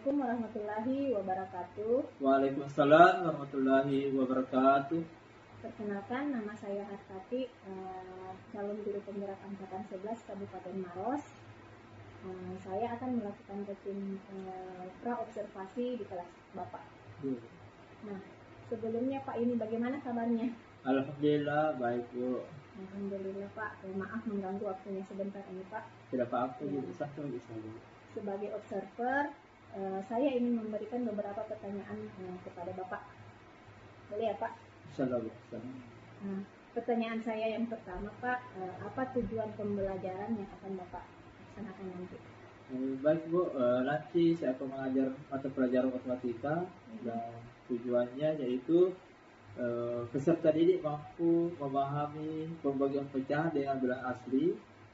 Assalamualaikum warahmatullahi wabarakatuh. Waalaikumsalam warahmatullahi wabarakatuh. Perkenalkan, nama saya Hartati, calon guru penggerak angkatan 11 Kabupaten Maros. Saya akan melakukan rutin pra-observasi di kelas Bapak. Nah, sebelumnya Pak, ini bagaimana kabarnya? Alhamdulillah, baik Bu. Alhamdulillah Pak, maaf mengganggu waktunya sebentar ini Pak. Tidak apa-apa, bisa. Sebagai observer, saya ingin memberikan beberapa pertanyaan kepada Bapak. Boleh ya Pak? Insyaallah. Nah, pertanyaan saya yang pertama Pak, apa tujuan pembelajaran yang akan Bapak laksanakan nanti? Baik Bu, nanti saya akan mengajar mata pelajaran matematika dan tujuannya yaitu peserta didik mampu memahami pembagian pecahan dengan bilangan asli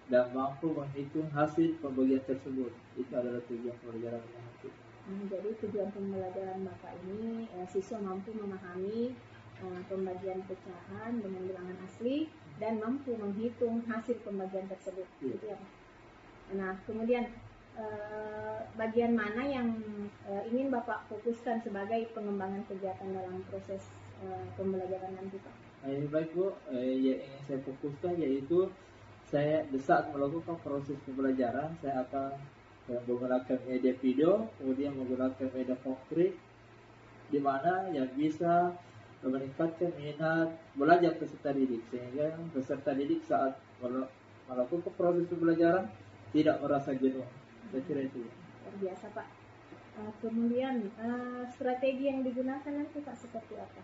dan mampu menghitung hasil pembagian tersebut. Itu adalah tujuan pembelajaran nanti. Jadi tujuan pembelajaran Bapak ini siswa mampu memahami pembagian pecahan dengan bilangan asli dan mampu menghitung hasil pembagian tersebut. Gitu ya Pak. Nah, kemudian bagian mana yang ingin Bapak fokuskan sebagai pengembangan kegiatan dalam proses pembelajaran nanti Pak? Baik Bu, yang ingin saya fokuskan yaitu saya saat melakukan proses pembelajaran saya akan menggunakan media video, kemudian menggunakan media konkret di mana yang bisa meningkatkan minat belajar peserta didik sehingga peserta didik saat melakukan proses pembelajaran tidak merasa jenuh. Saya kira itu. Luar biasa Pak. Kemudian strategi yang digunakan nanti Pak seperti apa?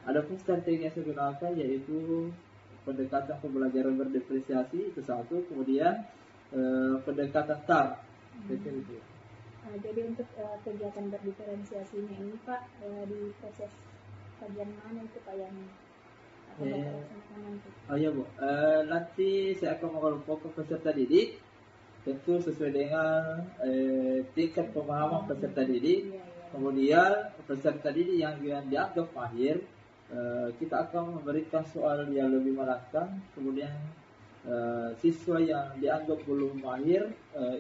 Adapun strategi yang saya gunakan yaitu pendekatan pembelajaran berdiferensiasi itu satu, kemudian pendekatan TAR. Saya kira itu. Jadi untuk kegiatan berdiferensiasinya ini Pak di proses kajian mana itu Pak yang akan dilaksanakan nanti? Ya Bu, nanti saya akan mengelompokkan peserta didik tentu sesuai dengan tingkat pemahaman peserta didik. Kemudian peserta didik yang dianggap mahir kita akan memberikan soal yang lebih menantang. Kemudian siswa yang dianggap belum mahir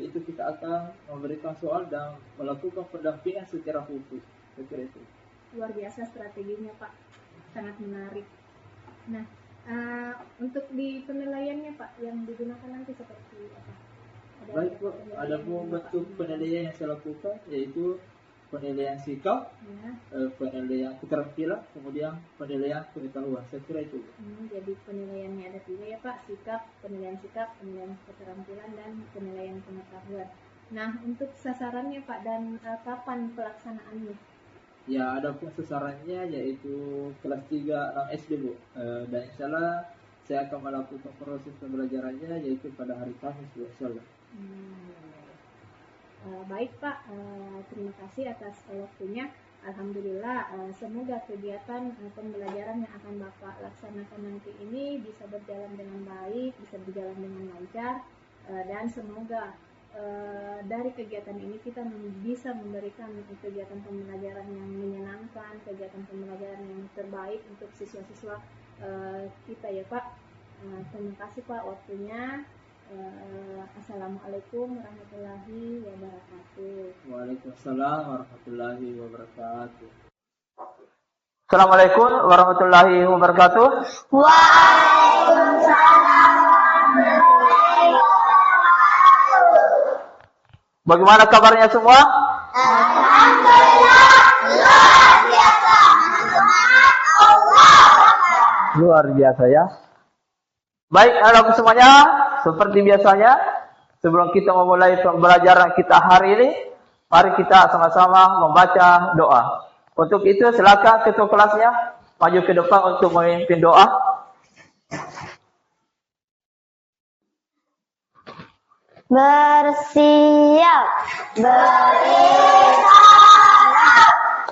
itu kita akan memberikan soal dan melakukan pendampingan secara khusus. Saya kira itu. Luar biasa strateginya Pak, sangat menarik. Nah, untuk di penilaiannya Pak yang digunakan nanti seperti apa? Baik Bu, ada bentuk penilaian yang saya lakukan yaitu penilaian sikap, penilaian keterampilan, kemudian penilaian pengetahuan. Saya kira itu. Jadi penilaiannya ada 3 ya Pak, penilaian sikap, penilaian keterampilan, dan penilaian pengetahuan. Nah, untuk sasarannya Pak dan kapan pelaksanaannya? Ya, ada pun sasarannya yaitu kelas 3 6 SD Bu. Dan insyaallah saya akan melakukan proses pembelajarannya yaitu pada hari Kamis Bu, insyaallah. Baik Pak, terima kasih atas waktunya. Alhamdulillah, semoga kegiatan pembelajaran yang akan Bapak laksanakan nanti ini bisa berjalan dengan baik, bisa berjalan dengan lancar, dan semoga dari kegiatan ini kita bisa memberikan kegiatan pembelajaran yang menyenangkan, kegiatan pembelajaran yang terbaik untuk siswa-siswa kita ya Pak. Terima kasih Pak waktunya. Assalamualaikum warahmatullahi wabarakatuh. Waalaikumsalam warahmatullahi wabarakatuh. Assalamualaikum warahmatullahi wabarakatuh. Waalaikumsalam warahmatullahi wabarakatuh. Bagaimana kabarnya semua? Alhamdulillah, luar biasa. Semangat Allah. Luar biasa ya. Baik, anak-anak semuanya, seperti biasanya, sebelum kita memulai pembelajaran kita hari ini, mari kita sama-sama membaca doa. Untuk itu, silakan ketua kelasnya maju ke depan untuk memimpin doa. Bersiap, berisalam.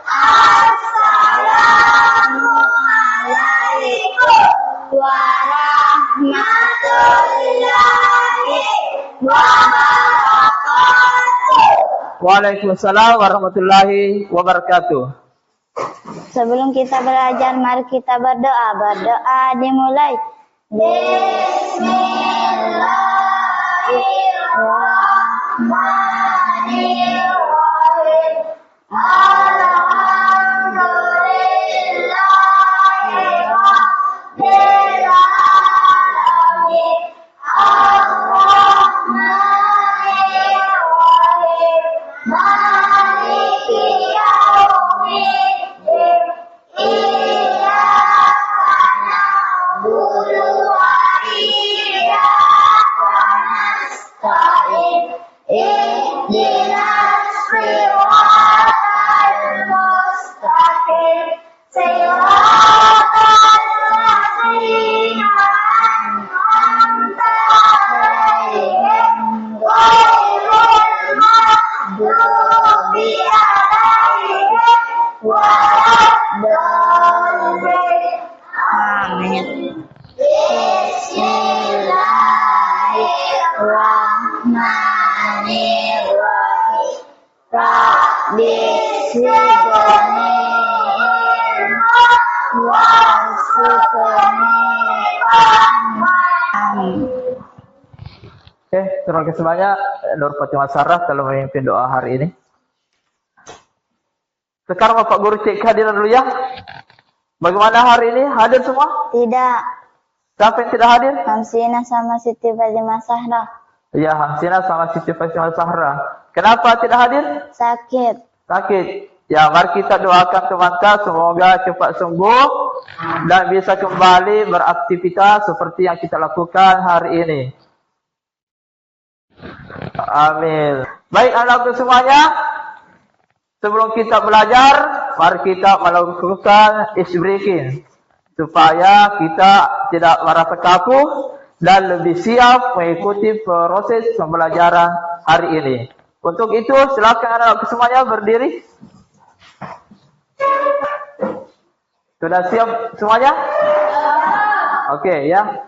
Assalamualaikum warahmatullahi wabarakatuh. Waalaikumsalam warahmatullahi wabarakatuh. Sebelum kita belajar, mari kita berdoa. Berdoa dimulai. Bismillahirrahmanirrahim. ihdinas siratal mustaqim siratal ladzina an'amta 'alaihim ghairil maghdubi 'alaihim waladdallin. Amin. Bismillahirrahmanirrahim. Rabbi zidni ilma warzuqni fahman. Oke, terima kasih banyak Nur Fatimah Sarah telah memimpin doa hari ini. Sekarang Bapak Guru cek kehadiran dulu ya. Bagaimana hari ini? Hadir semua? Tidak. Siapa yang tidak hadir? Hamsina sama Siti Fatimah Zahra. Ya, Hamsina sama Siti Fatimah Zahra. Kenapa tidak hadir? Sakit. Sakit. Ya, mari kita doakan teman-teman semoga cepat sembuh dan bisa kembali beraktivitas seperti yang kita lakukan hari ini. Amin. Baik anak-anak semuanya, sebelum kita belajar, mari kita melakukan ice breaking supaya kita tidak merasa kaku dan lebih siap mengikuti proses pembelajaran hari ini. Untuk itu, silakan anak-anak semuanya berdiri. Sudah siap semuanya? Oke, ya.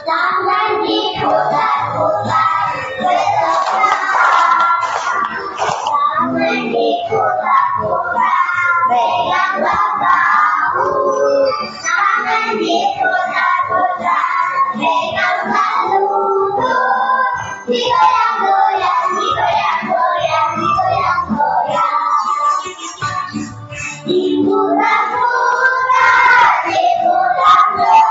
Jangan diputar-putar, jangan diputar-putar, pegang bahu. Jangan diputar-putar, pegang lutut. Digoyang-goyang, digoyang-goyang, digoyang-goyang. Diputar-putar, diputar-putar.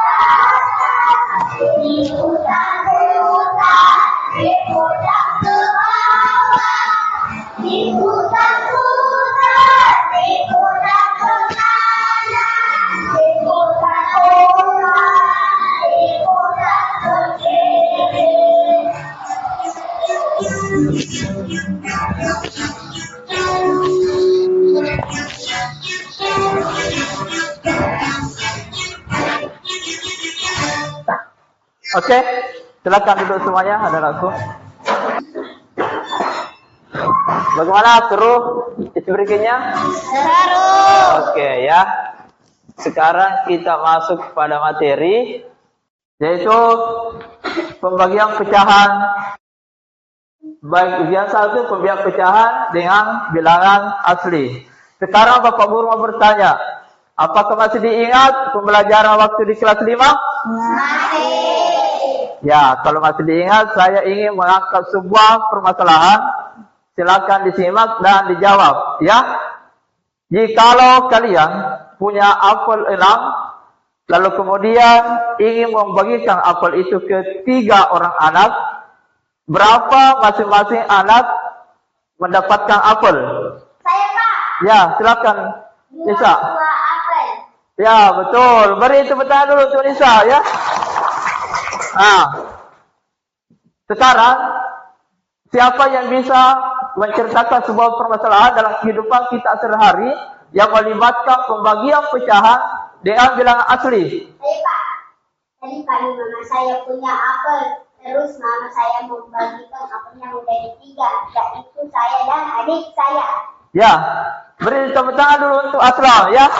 Diputar-putar, diputar ke bawah. Diputar-putar, diputar ke kanan. Diputar-putar, diputar ke kiri. Oke, silakan duduk semuanya, anak-anakku. Bagaimana seru breakingnya? Seru. Oke ya. Sekarang kita masuk pada materi, yaitu pembagian pecahan. Baik ujian 1 pembagian pecahan dengan bilangan asli. Sekarang Bapak Guru mau bertanya, apakah masih diingat pembelajaran waktu di kelas 5? Masih. Ya, kalau masih diingat, saya ingin mengangkat sebuah permasalahan. Silakan disimak dan dijawab, ya. Jikalau kalian punya apel 6, lalu kemudian ingin membagikan apel itu ke 3 orang anak, berapa masing-masing anak mendapatkan apel? Saya, Pak. Ya, silakan Nisa. 2 apel. Ya, betul. Beri tepuk tangan dulu untuk Nisa, ya. Nah, sekarang siapa yang bisa menceritakan sebuah permasalahan dalam kehidupan kita sehari-hari yang melibatkan pembagian pecahan dengan bilangan asli? Saya, Pak. Tadi pagi mama saya punya apel. Terus mama saya membagikan apelnya menjadi 3. Yaitu saya dan adik saya. Ya, beri tepuk tangan dulu untuk Aslam, ya.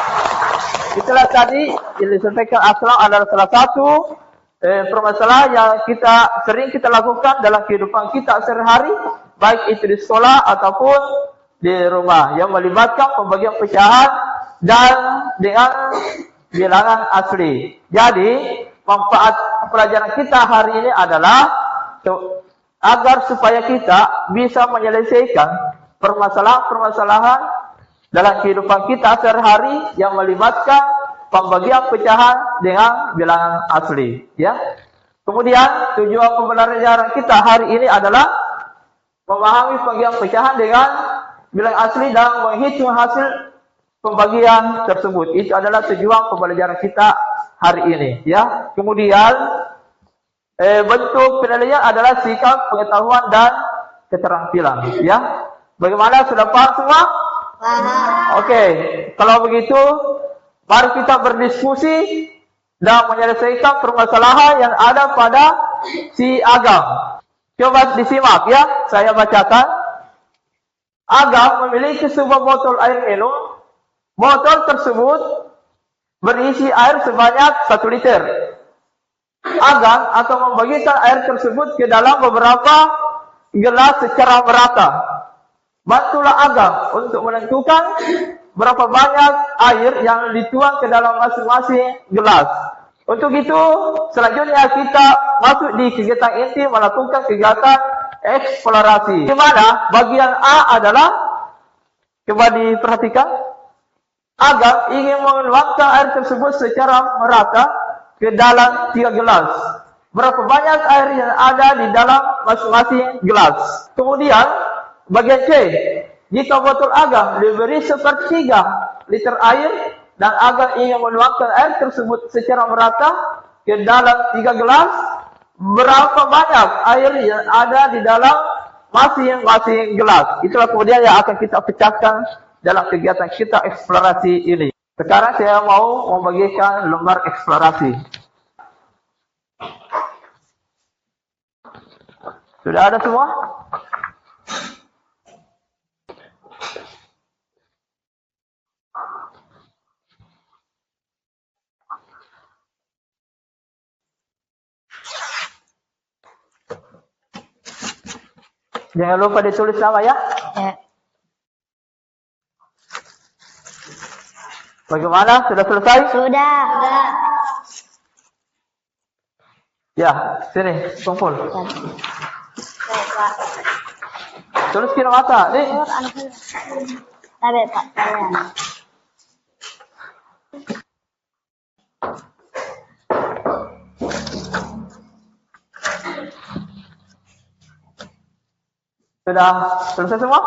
Itulah tadi yang disampaikan Aslam adalah salah satu permasalahan yang sering kita lakukan dalam kehidupan kita sehari-hari, baik itu di sekolah ataupun di rumah, yang melibatkan pembagian pecahan dan dengan bilangan asli. Jadi, manfaat pelajaran kita hari ini adalah agar supaya kita bisa menyelesaikan permasalahan-permasalahan dalam kehidupan kita sehari-hari yang melibatkan pembagian pecahan dengan bilangan asli, ya. Kemudian tujuan pembelajaran kita hari ini adalah memahami pembagian pecahan dengan bilangan asli dan menghitung hasil pembagian tersebut. Itu adalah tujuan pembelajaran kita hari ini, ya. Kemudian bentuk penilaian adalah sikap, pengetahuan dan keterampilan, ya. Bagaimana, sudah paham semua? Paham. Oke, kalau begitu mari kita berdiskusi dan menyelesaikan permasalahan yang ada pada si Agam. Coba disimak, ya, saya bacakan. Agam memiliki sebuah botol air minum. Botol tersebut berisi air sebanyak 1 liter. Agam akan membagikan air tersebut ke dalam beberapa gelas secara merata. Bantulah Agam untuk menentukan berapa banyak air yang dituang ke dalam masing-masing gelas. Untuk itu, selanjutnya kita masuk di kegiatan inti melakukan kegiatan eksplorasi. Di mana bagian A adalah, coba diperhatikan, Agam ingin menuangkan air tersebut secara merata ke dalam 3 gelas. Berapa banyak air yang ada di dalam masing-masing gelas. Kemudian, bagian C, jika botol Agam diberi 1/3 liter air dan Agam ingin menuangkan air tersebut secara merata ke dalam 3 gelas, berapa banyak air yang ada di dalam masing-masing gelas. Itulah kemudian yang akan kita pecahkan dalam kegiatan kita eksplorasi ini. Sekarang saya mau membagikan lembar eksplorasi. Sudah ada semua? Jangan lupa ditulis nama, ya. Ya. Bagaimana? Sudah selesai? Sudah. Ya, sini, kumpul. Tulis kira mata, nih. Tapi Pak, saya. Sudah selesai semua?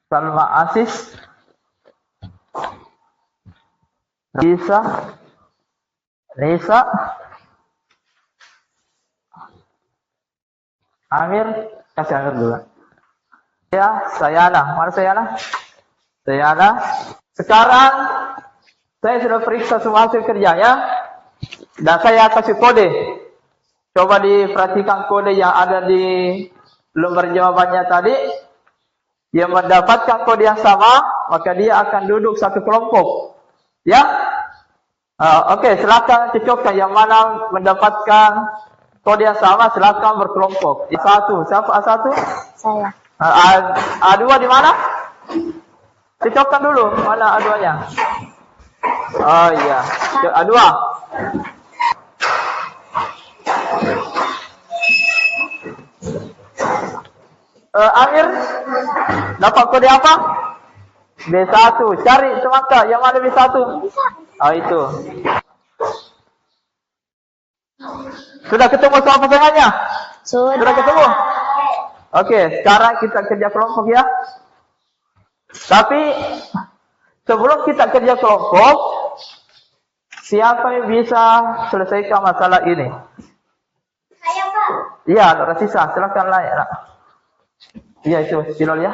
Salma Asis, Nisa, Amir, kasih Amir dulu. Ya, Sayana, mana Sayana? Sayana. Sekarang saya sudah periksa semua hasil kerjanya dan saya kasih kode. Coba diperhatikan kode yang ada di lembar jawabannya tadi. Yang mendapatkan kode yang sama, maka dia akan duduk satu kelompok. Ya? Oke, silakan cocokkan yang mana mendapatkan kode yang sama, silakan berkelompok. A1, siapa A1? Saya. A2 di mana? Cocokkan dulu, mana A2-nya? Oh iya, A2. Amir, dapat kode apa? B1. Cari semangka, yang mana B1? Oh itu. Sudah ketemu sama pasangannya? Sudah ketemu? Oke, sekarang kita kerja kelompok, ya. Tapi sebelum kita kerja kelompok, siapa yang bisa selesaikan masalah ini? Saya, Pak. Iya, Rasisa, silakan lah. Iya itu, Silol, ya.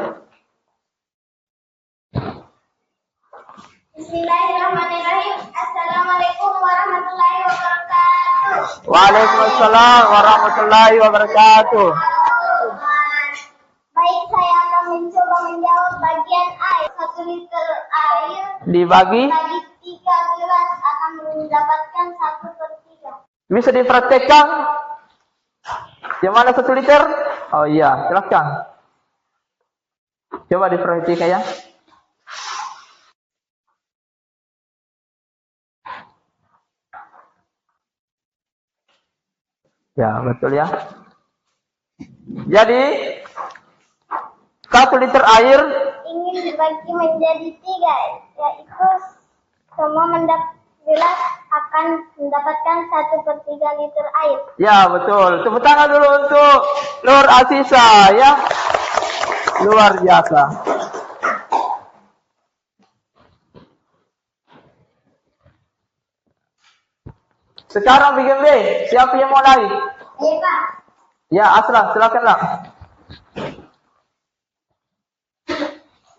Bismillahirrahmanirrahim. Assalamualaikum warahmatullahi wabarakatuh. Waalaikumsalam warahmatullahi wabarakatuh. Baik, saya akan mencoba menjawab bagian A. 1 liter air Dibagi, bagi 3 gelas akan mendapatkan 1/3. bisa dipraktekkan. Yang mana 1 liter? Oh iya, silakan. Coba diperhatikan, ya. Ya, betul ya. Jadi 1 liter air ingin dibagi menjadi 3, yaitu semua gelas akan mendapatkan 1/3 liter air. ya, betul. Tepuk tangan dulu untuk Nur Asisa ya. Luar biasa. Sekarang bikin B, siapa yang mau lari? Iya, Pak. Ya, Aslan, silakanlah.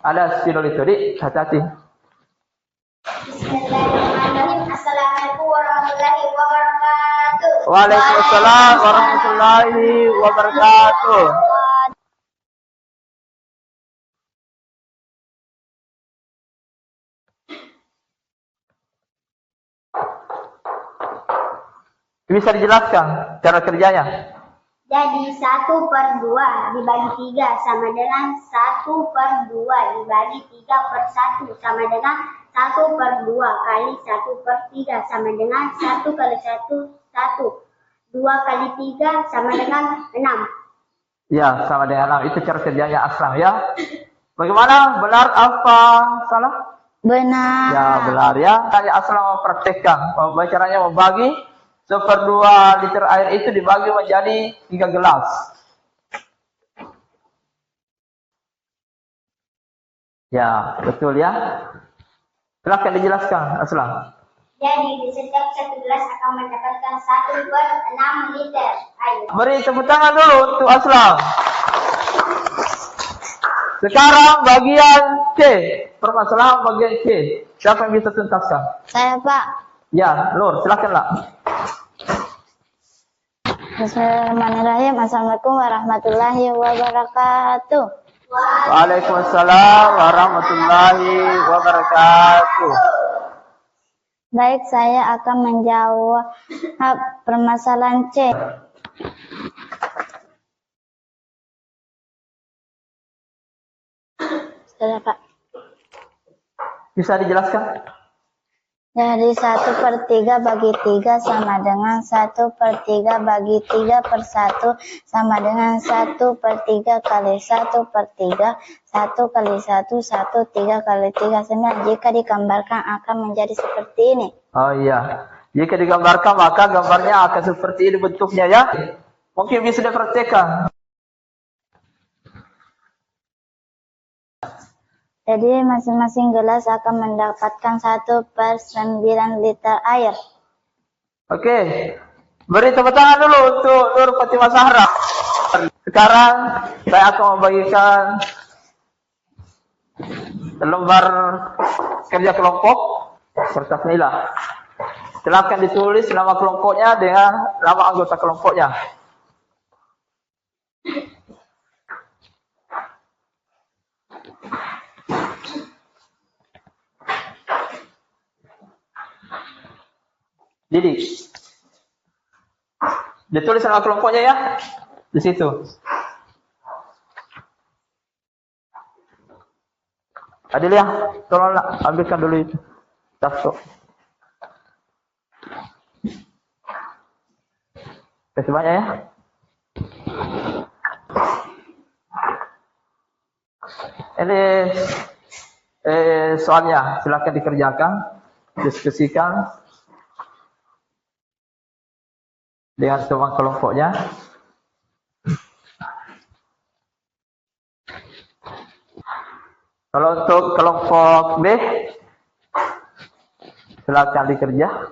Ada spidol itu, Dik. Hati-hati. Bismillahirrahmanirrahim. Assalamualaikum warahmatullahi wabarakatuh. Waalaikumsalam warahmatullahi wabarakatuh. Bisa dijelaskan cara kerjanya? Jadi 1/2 dibagi 3 sama dengan 1/2 dibagi 3/1 sama dengan 1/2 kali 1/3 sama dengan 1 kali 1 1. 2 kali 3 sama dengan 6. Ya, sama dengan 6. Itu cara kerjanya Aslan ya. Bagaimana? Benar apa salah? Benar. Ya, benar ya. Tanya Aslan mau praktekkan. Caranya membagi 1/2 liter air itu dibagi menjadi 3 gelas. Ya, betul ya. Silakan dijelaskan, Aslan. Jadi di setiap 1 gelas akan mendapatkan 1/6 liter air. Beri tepuk tangan dulu untuk Aslan. Sekarang bagian C. Permasalahan bagian C. Siapa yang bisa tuntaskan? Saya, Pak. Ya, Nur, silakanlah. Bismillahirrahmanirrahim. Assalamualaikum warahmatullahi wabarakatuh. Waalaikumsalam warahmatullahi wabarakatuh. Baik, saya akan menjawab permasalahan C. Sudah, Pak. Bisa dijelaskan? Jadi 1/3 bagi 3 sama dengan 1/3 bagi 3/1 sama dengan 1/3 kali 1/3. 1 kali 1, 1, 3 kali 3, 9. Jika digambarkan akan menjadi seperti ini. Oh iya. Jika digambarkan maka gambarnya akan seperti ini bentuknya ya. Mungkin bisa dipraktekkan. Jadi masing-masing gelas akan mendapatkan 1/9 liter air. Oke. Beri tepuk tangan dulu untuk Nur Fatimah Zahra. Sekarang saya akan membagikan lembar kerja kelompok kertas nila. Silakan ditulis nama kelompoknya dengan nama anggota kelompoknya. Jadi, ditulis nama kelompoknya ya, di situ. Adil ya, tolonglah ambilkan dulu itu tas tuh. Kasih banyak ya. Ini soalnya silakan dikerjakan, diskusikan dengan teman kelompoknya. Kalau untuk kelompok B, silakan dikerja.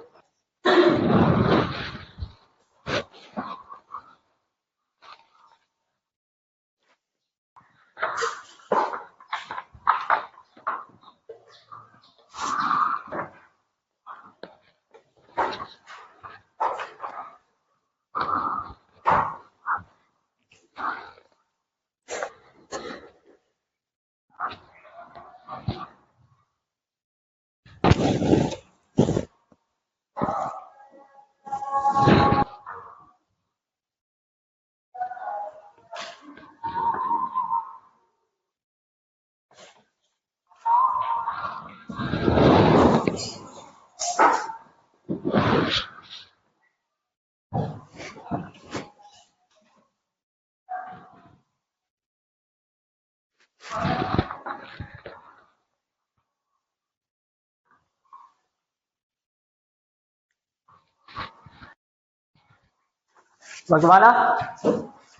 Bagaimana?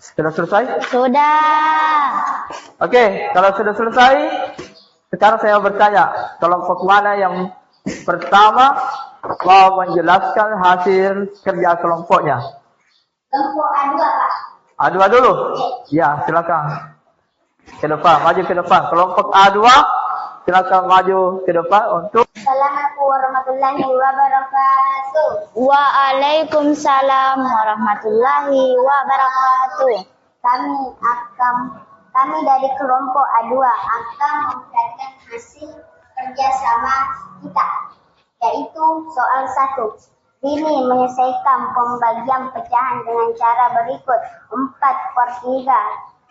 Sudah selesai? Sudah. Oke, kalau sudah selesai, sekarang saya bertanya, kelompok mana yang pertama mau menjelaskan hasil kerja kelompoknya? Kelompok A2, Pak. A2 dulu? Ya, silakan. Ke depan, maju ke depan. Kelompok A2, silakan maju ke depan untuk. Assalamualaikum warahmatullahi wabarakatuh. Waalaikumsalam warahmatullahi wabarakatuh. Kami dari kelompok A2 akan memberikan hasil kerjasama kita, yaitu soal 1. Ini menyelesaikan pembagian pecahan dengan cara berikut. 4/3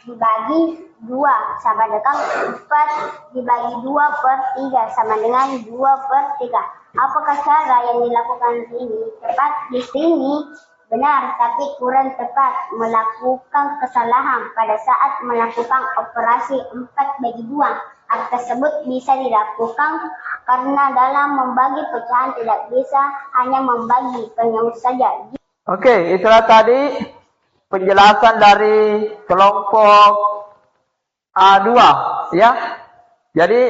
dibagi 2 sama dengan 4 dibagi 2/3 sama dengan 2/3. Apakah cara yang dilakukan ini tepat? Di sini benar, tapi kurang tepat. Melakukan kesalahan pada saat melakukan operasi 4/2. Hal tersebut bisa dilakukan karena dalam membagi pecahan tidak bisa hanya membagi penyebut saja. Oke, itulah tadi penjelasan dari kelompok A2, ya. Jadi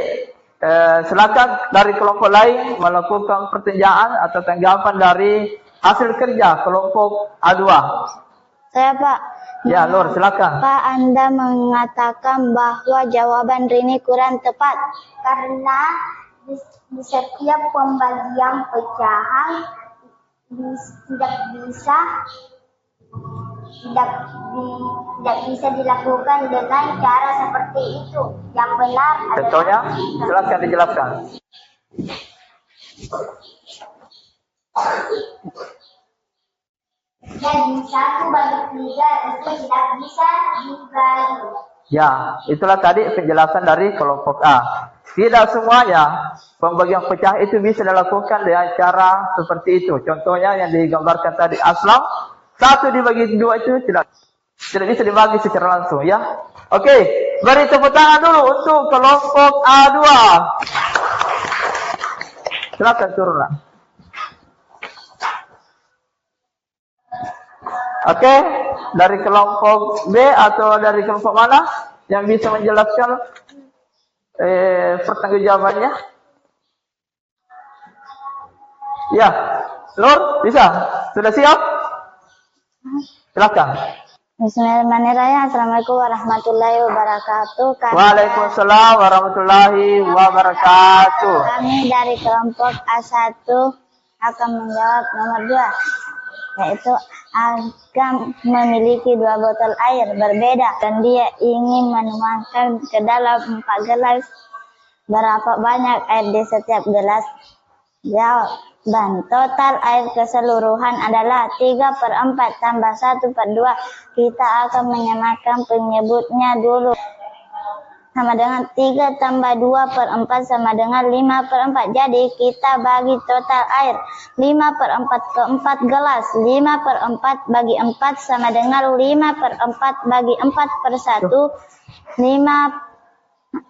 silakan dari kelompok lain melakukan pertanyaan atau tanggapan dari hasil kerja kelompok A2. Saya, Pak. Ya, Nur, silakan. Pak, Anda mengatakan bahwa jawaban Rini kurang tepat. Karena di setiap pembagian pecahan tidak bisa dilakukan dengan cara seperti itu. Yang benar Contohnya, silakan dijelaskan. Jadi 1/3 itu tidak bisa dibagi. Ya, itulah tadi penjelasan dari kelompok A. Tidak semuanya pembagian pecah itu bisa dilakukan dengan cara seperti itu. Contohnya yang digambarkan tadi Aslam, 1 dibagi 2 itu tidak bisa dibagi secara langsung, ya. Oke, beri tepuk tangan dulu untuk kelompok A2. Silakan turunlah. Oke, dari kelompok B atau dari kelompok mana yang bisa menjelaskan pertanggungjawabannya? Ya, Nur, bisa? Sudah siap? Silakan. Bismillahirrahmanirrahim. Assalamualaikum warahmatullahi wabarakatuh. Waalaikumsalam warahmatullahi wabarakatuh. Kami dari kelompok A1 akan menjawab nomor 2, yaitu akan memiliki 2 botol air berbeda dan dia ingin menuangkan ke dalam 4 gelas. Berapa banyak air di setiap gelas? Jawaban total air keseluruhan adalah 3/4 tambah 1/2. Kita akan menyamakan penyebutnya dulu. Sama dengan 3 tambah 2/4 sama dengan 5/4. Jadi kita bagi total air 5/4 ke 4 gelas. 5/4 bagi 4 sama dengan 5/4 bagi 4/1. 5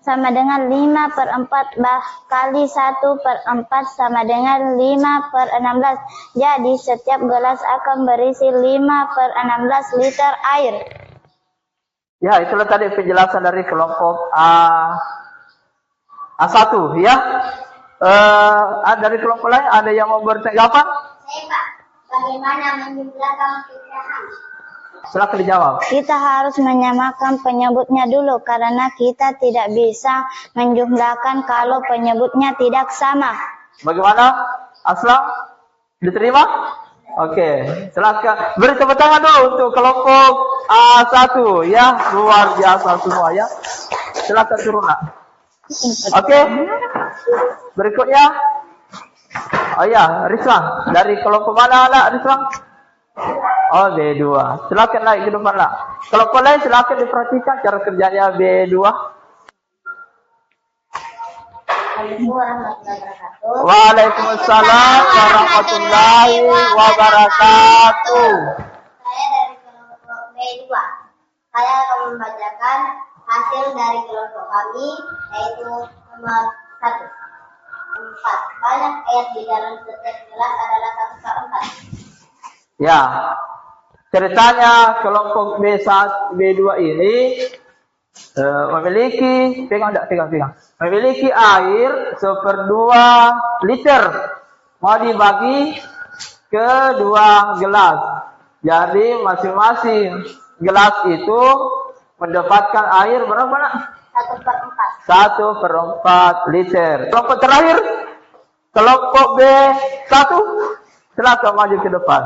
sama dengan 5/4 kali 1/4 sama dengan 5/16. Jadi setiap gelas akan berisi 5/16 liter air. Ya, itulah tadi penjelasan dari kelompok A1, ya. Dari kelompok lain ada yang mau bertanggapan? Saya, Pak, bagaimana menjumlahkan pecahan? Silakan dijawab. Kita harus menyamakan penyebutnya dulu karena kita tidak bisa menjumlahkan kalau penyebutnya tidak sama. Bagaimana, Aslam? Diterima? Oke, silakan beri tepuk tangan dulu untuk kelompok A1, ya. Luar biasa semua, ya. Silakan turun, nak. Oke. Berikutnya, oh ya, Rizwan. Dari kelompok mana, nak, Rizwan? Oh, B2. Silakan naik ke depan, nak. Kelompok lain silakan diperhatikan cara kerjanya B2. Waalaikumsalam warahmatullahi wabarakatuh. Saya dari kelompok B2. Saya akan membacakan hasil dari kelompok kami, yaitu nomor 1. 4. Banyak air di dalam setiap gelas adalah 1/4. Ya. ceritanya kelompok B1, B2 ini memiliki memiliki air 1/2 liter mau dibagi ke 2 gelas. Jadi masing-masing gelas itu mendapatkan air berapa nak? 1/4 liter. Kelompok terakhir, kelompok B1, silakan maju ke depan.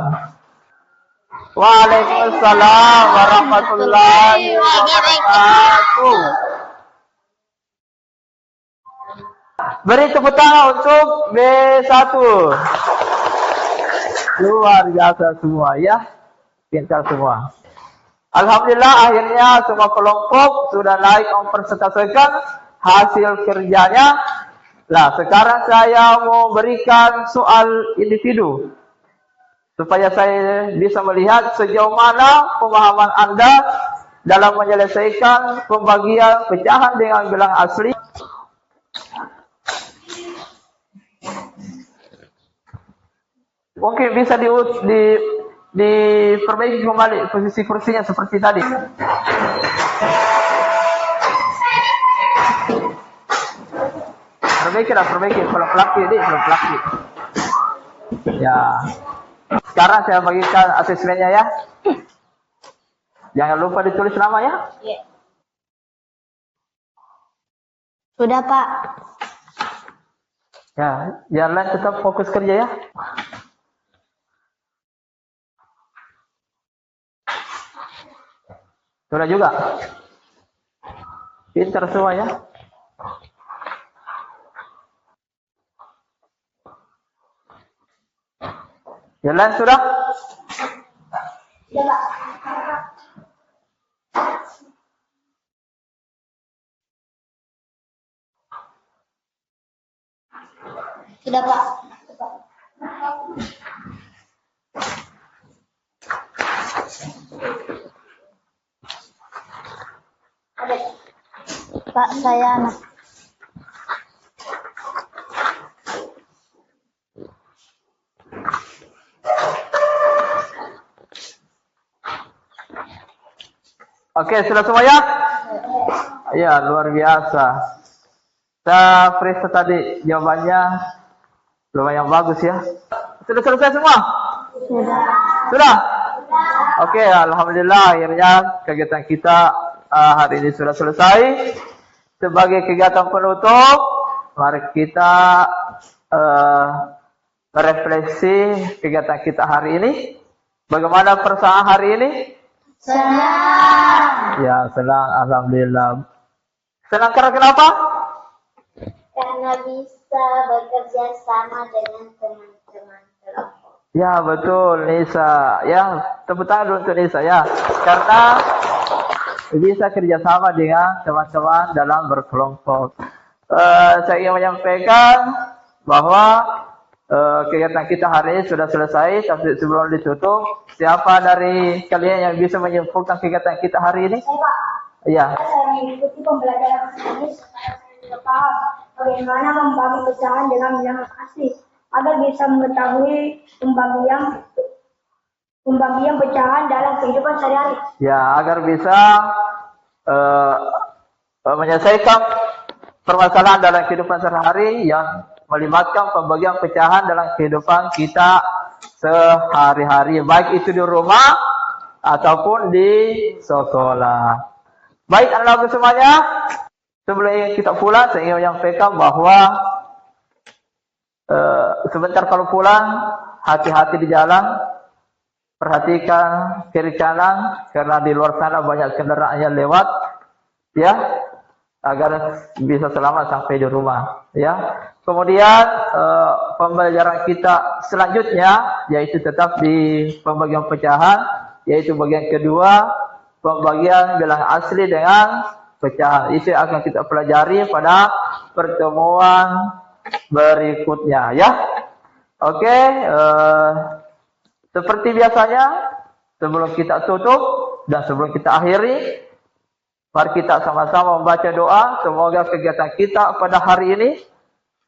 Waalaikumsalam warahmatullahi wabarakatuh. Beri tepuk tangan untuk B1. Luar biasa semua ya. Pintar semua. Alhamdulillah akhirnya semua kelompok sudah naik mempresentasikan hasil kerjanya. Nah, sekarang saya mau berikan soal individu supaya saya bisa melihat sejauh mana pemahaman Anda dalam menyelesaikan pembagian pecahan dengan bilangan asli. Mungkin bisa diperbaiki kembali posisi kursinya seperti tadi. Perbaiki kalau pelaki ini belum pelaki. Ya. Sekarang saya bagikan asesmennya ya. Jangan lupa ditulis nama ya. Iya. Sudah, Pak. Ya, jalan tetap fokus kerja ya. Sudah juga. Pintar semua ya. Jalan sudah? Sudah, Pak. Sudah, Pak. Ada. Pak, saya anak. Oke, sudah semua ya? Ya, luar biasa. Saya periksa tadi jawabannya lumayan bagus ya. Sudah selesai semua? Sudah? Oke, alhamdulillah akhirnya kegiatan kita hari ini sudah selesai. Sebagai kegiatan penutup, mari kita merefleksi kegiatan kita hari ini. Bagaimana perasaan hari ini? Senang. Ya, senang, alhamdulillah. Senang karena kenapa? Karena bisa bekerja sama dengan teman-teman kelompok. Ya, betul, Nisa. Ya, tepuk tangan dulu untuk Nisa ya. Karena bisa kerjasama dengan teman-teman dalam berkelompok. Saya ingin menyampaikan bahwa kegiatan kita hari ini sudah selesai, tapi sebelum ditutup, siapa dari kalian yang bisa menyimpulkan kegiatan kita hari ini? Saya, Pak. Iya. Saya mengikuti pembelajaran ini supaya saya juga paham bagaimana membagi pecahan dengan bilangan asli agar bisa mengetahui pembagian pecahan dalam kehidupan sehari-hari. Ya, agar bisa menyelesaikan permasalahan dalam kehidupan sehari-hari yang melibatkan pembagian pecahan dalam kehidupan kita sehari-hari, baik itu di rumah ataupun di sekolah. Baik anak-anak semuanya, sebelum kita pulang, saya ingin menyampaikan bahwa sebentar kalau pulang, hati-hati di jalan, perhatikan kiri kanan, karena di luar sana banyak kendaraan yang lewat, ya, agar bisa selamat sampai di rumah, ya. Kemudian pembelajaran kita selanjutnya yaitu tetap di pembagian pecahan, yaitu bagian kedua, pembagian bilangan asli dengan pecahan. Itu akan kita pelajari pada pertemuan berikutnya ya. Oke, seperti biasanya sebelum kita tutup dan sebelum kita akhiri, mari kita sama-sama membaca doa. Semoga kegiatan kita pada hari ini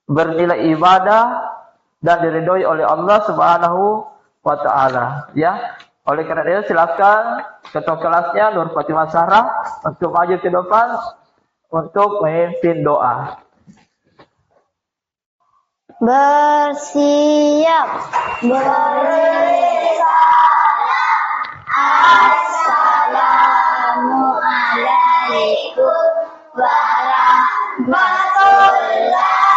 bernilai ibadah dan diridhoi oleh Allah Subhanahu wa taala ya. Oleh karena itu silakan ketua kelasnya Nur Fatimah Zahra untuk maju ke depan untuk memimpin doa. Bersiap. Assalamualaikum warahmatullahi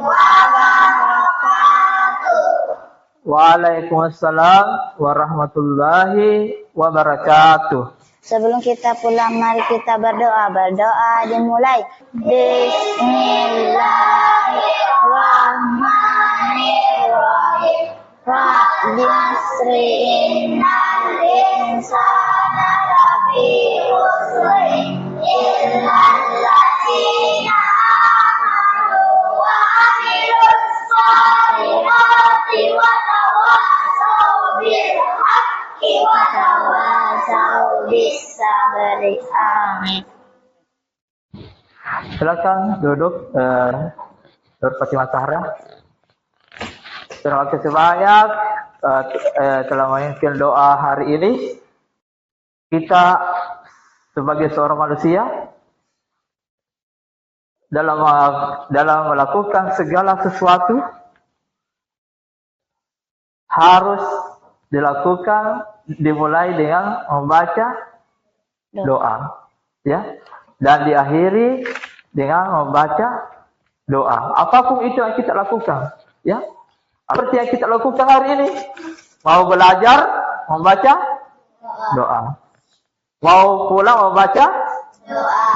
wabarakatuh. Waalaikumsalam warahmatullahi wabarakatuh. Sebelum kita pulang, mari kita berdoa. Berdoa dimulai. Bismillahirrahmanirrahim. Rabbi asri innal insana lafi khusrin illal ladzina amanu wa amilus sholihati wa tawassaw bil haqqi wa tawassaw bis sabri. Amin. Silakan duduk, Nur Fatimah Zahra. Terima kasih banyak telah memimpin doa hari ini. Kita sebagai seorang manusia dalam melakukan segala sesuatu harus dilakukan dimulai dengan membaca doa, ya, dan diakhiri dengan membaca doa. Apapun itu yang kita lakukan, ya. Seperti yang kita lakukan hari ini, mau belajar membaca doa, mau pulang membaca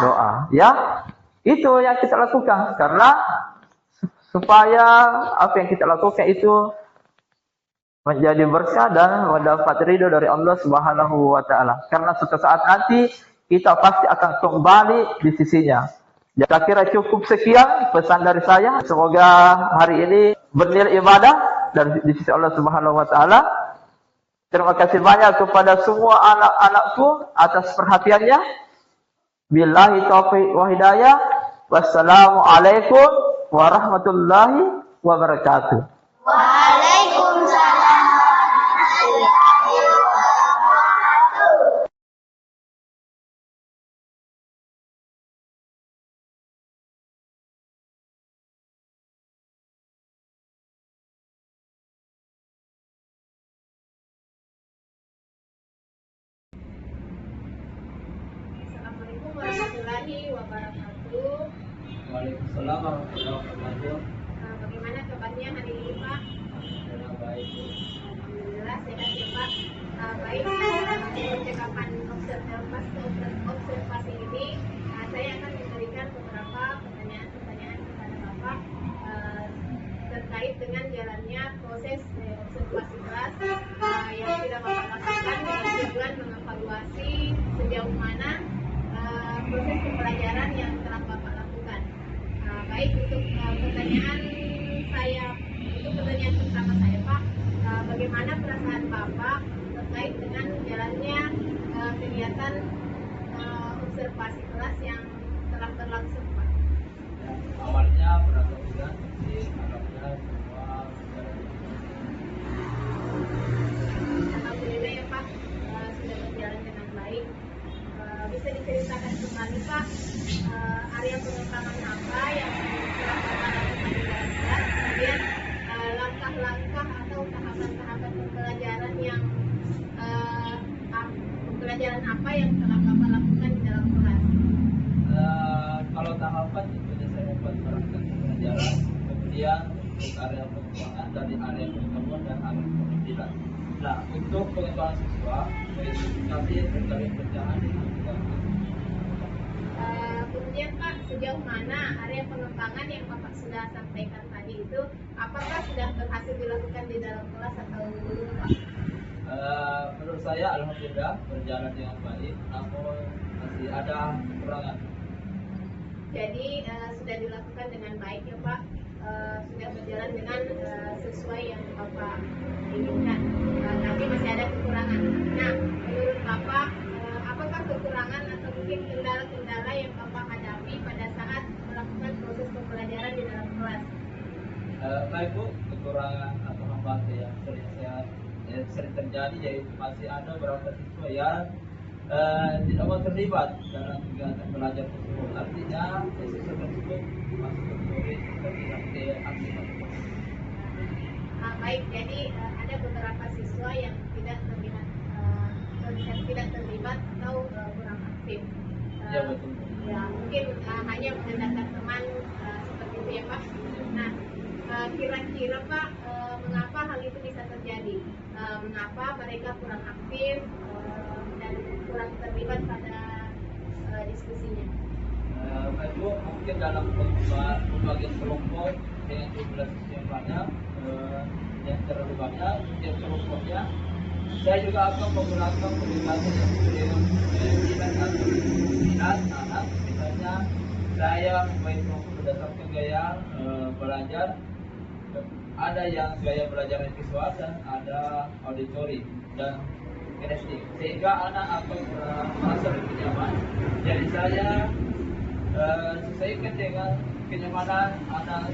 doa, ya. Itu yang kita lakukan karena supaya apa yang kita lakukan itu menjadi berkah dan mendapat ridho dari Allah Subhanahu wa taala. Karena suatu saat nanti kita pasti akan kembali di sisinya. Saya kira cukup sekian pesan dari saya. Semoga hari ini bernilai ibadah dari di sisi Allah Subhanahu wa taala. Terima kasih banyak kepada semua anak-anakku atas perhatiannya. Billahi taufiq wa hidayah. Wassalamualaikum warahmatullahi wabarakatuh. Waalaikumsalam warahmatullahi wabarakatuh. Assalamualaikum warahmatullahi wabarakatuh. Waalaikumsalam warahmatullahi wabarakatuh. Bagaimana kabarnya hari ini, Pak? Alhamdulillah baik. Alhamdulillah sehat ya, Pak. Baik, percakapan observasi ini saya akan memberikan beberapa pertanyaan kepada Bapak terkait dengan jalannya proses observasi kelas yang sudah Bapak lakukan dengan tujuan mengevaluasi sejauh mana proses pembelajaran yang telah Bapak lakukan. Baik, untuk pertanyaan pertama saya, Pak, bagaimana perasaan Bapak terkait dengan jalannya kegiatan observasi kelas yang telah berlangsung, Pak? Ya, awalnya beragam juga, tapi harapnya semua Alhamdulillah ya, Pak, sudah berjalan dengan baik. Bisa diceritakan kembali, Pak, area pengembangan apa yang telah Bapak lakukan di dalam kelas, kemudian langkah-langkah atau tahapan-tahapan pembelajaran apa yang telah Bapak lakukan di dalam kelas? Kalau tahapan tentunya saya membuat perangkat pembelajaran, kemudian untuk area pengembangan dari area pertemuan dan area pembimbingan. Nah, untuk pengembangan siswa, verifikasi terkait pecahan dengan Kemudian Pak, sejauh mana area pengembangan yang Bapak sudah sampaikan tadi itu, apakah sudah berhasil dilakukan di dalam kelas atau belum, Pak? Menurut saya alhamdulillah berjalan dengan baik, namun masih ada kekurangan. Jadi sudah dilakukan dengan baik ya Pak, sudah berjalan dengan sesuai yang Bapak inginkan, tapi masih ada kekurangan. Nah, menurut Bapak, apakah kekurangan atau mungkin kendala-kendala yang Bapak hadapi pada saat melakukan proses pembelajaran di dalam kelas? Baik Bu, kekurangan atau hambatan yang sering saya sering terjadi, yaitu masih ada beberapa siswa yang tidak mau terlibat dalam kegiatan belajar tersebut. Artinya siswa tersebut masih tertulis seperti aktif. Baik, jadi ada beberapa siswa yang tidak terlibat atau kurang aktif. Ya, betul. Ya, mungkin hanya mengandalkan teman seperti itu ya Pak. Nah, kira-kira Pak, mengapa hal itu bisa terjadi? Mengapa mereka kurang aktif dan kurang terlibat pada diskusinya? Itu mungkin dalam pembagian kelompok dengan jumlah siswa yang banyak, yang terlalu banyak, setiap kelompoknya saya juga akan menggunakan pendekatan yang minat anak. Misalnya saya membuat kelompok berdasarkan gaya belajar. Ada yang gaya belajar visual dan ada auditori dan kinestik, sehingga anak akan merasa lebih nyaman. Jadi saya sesuaikan dengan kenyamanan anak.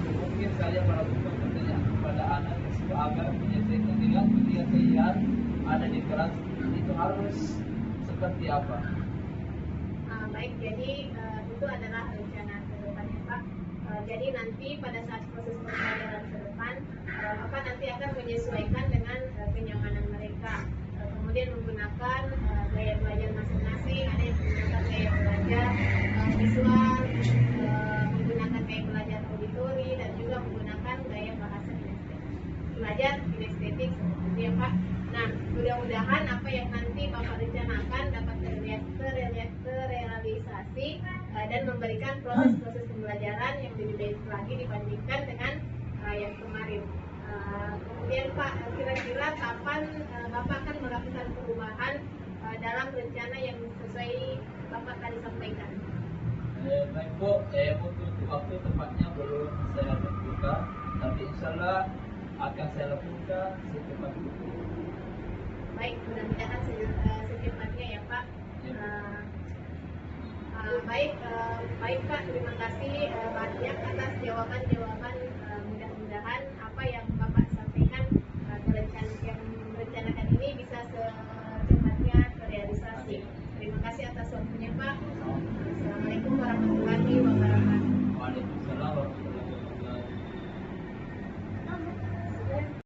Mungkin saya melakukan pertanyaan kepada anak tersebut agar menyesuaikan dengan kegiatan yang ada di kelas itu harus seperti apa. Baik, jadi itu adalah rencana ke depannya Pak. Jadi nanti pada saat proses pembelajaran ke depan, Bapak nanti akan menyesuaikan dengan kenyamanan mereka. Kemudian menggunakan gaya belajar masing-masing. Ada yang menggunakan gaya belajar visual, menggunakan gaya belajar auditori, dan juga menggunakan gaya bahasa belajar kinestetik seperti itu ya Pak. Nah, mudah-mudahan apa yang nanti Bapak rencanakan dapat terrealisasi dan memberikan proses-proses pembelajaran yang lebih baik lagi dibandingkan dengan yang kemarin. Kemudian Pak, kira-kira kapan Bapak akan melakukan perubahan dalam rencana yang sesuai Bapak tadi sampaikan? Baik Bu, untuk waktu tepatnya belum saya tentukan, tapi insya Allah akan saya lakukan secepat mungkin. Baik, mudah-mudahan secepatnya ya Pak. Ya. Baik Pak, terima kasih banyak atas jawaban-jawaban